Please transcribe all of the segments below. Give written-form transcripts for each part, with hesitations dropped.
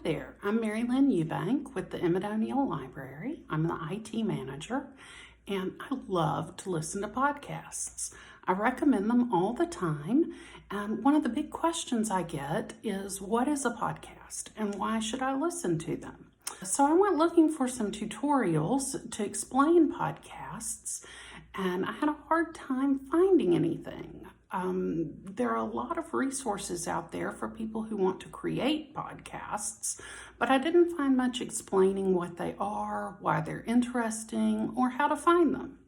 there, I'm Mary Lynn Eubank with the Emmett O'Neal Library. I'm the IT manager, and I love to listen to podcasts. I recommend them all the time, and one of the big questions I get is, what is a podcast and why should I listen to them? So I went looking for some tutorials to explain podcasts, and I had a hard time finding anything. There are a lot of resources out there for people who want to create podcasts, but I didn't find much explaining what they are, why they're interesting, or how to find them.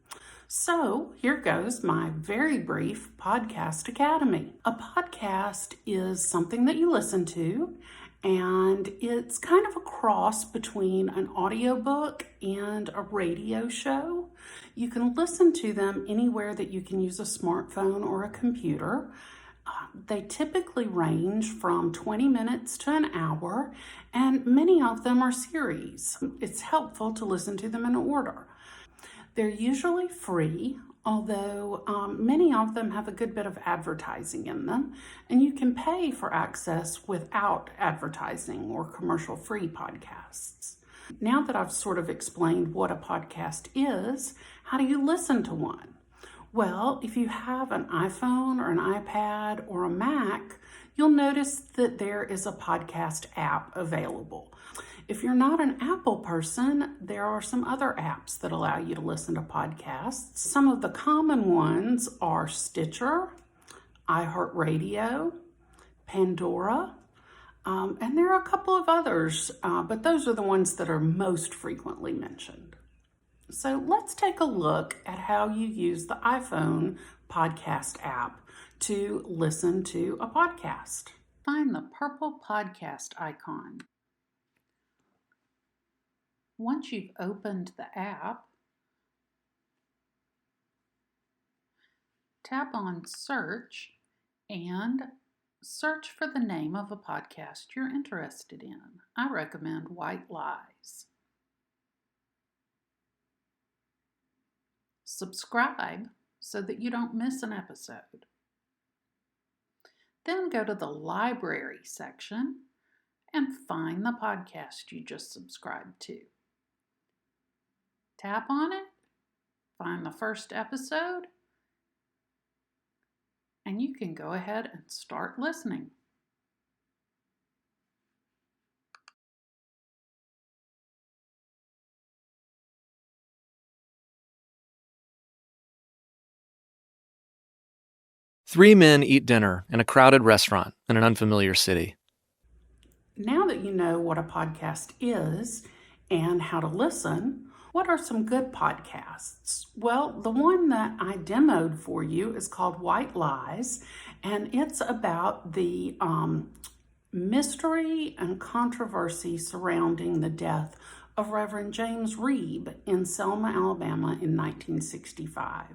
So here goes my very brief Podcast Academy. A podcast is something that you listen to, and it's kind of a cross between an audiobook and a radio show. You can listen to them anywhere that you can use a smartphone or a computer. They typically range from 20 minutes to an hour, and many of them are series. It's helpful to listen to them in order. They're usually free, although many of them have a good bit of advertising in them, and you can pay for access without advertising or commercial-free podcasts. Now that I've sort of explained what a podcast is, how do you listen to one? Well, if you have an iPhone or an iPad or a Mac, you'll notice that there is a podcast app available. If you're not an Apple person, there are some other apps that allow you to listen to podcasts. Some of the common ones are Stitcher, iHeartRadio, Pandora, and there are a couple of others, but those are the ones that are most frequently mentioned. So let's take a look at how you use the iPhone podcast app to listen to a podcast. Find the purple podcast icon. Once you've opened the app, tap on Search and search for the name of a podcast you're interested in. I recommend White Lies. Subscribe so that you don't miss an episode. Then go to the library section and find the podcast you just subscribed to. Tap on it, find the first episode, and you can go ahead and start listening. Three men eat dinner in a crowded restaurant in an unfamiliar city. Now that you know what a podcast is and how to listen, what are some good podcasts? Well, the one that I demoed for you is called White Lies, and it's about the mystery and controversy surrounding the death of Reverend James Reeb in Selma, Alabama in 1965.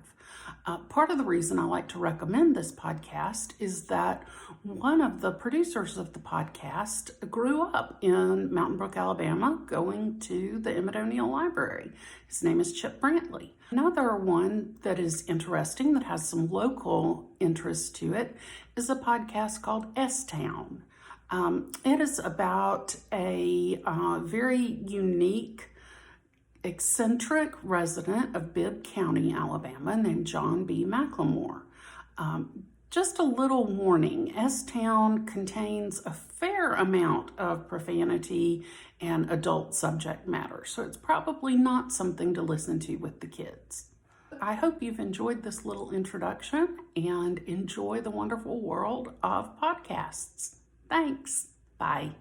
Part of the reason I like to recommend this podcast is that one of the producers of the podcast grew up in Mountain Brook, Alabama, going to the Emmett O'Neal Library. His name is Chip Brantley. Another one that is interesting, that has some local interest to it, is a podcast called S-Town. It is about a very unique, eccentric resident of Bibb County, Alabama, named John B. McLemore. Just a little warning, S-Town contains a fair amount of profanity and adult subject matter, so it's probably not something to listen to with the kids. I hope you've enjoyed this little introduction and enjoy the wonderful world of podcasts. Thanks. Bye.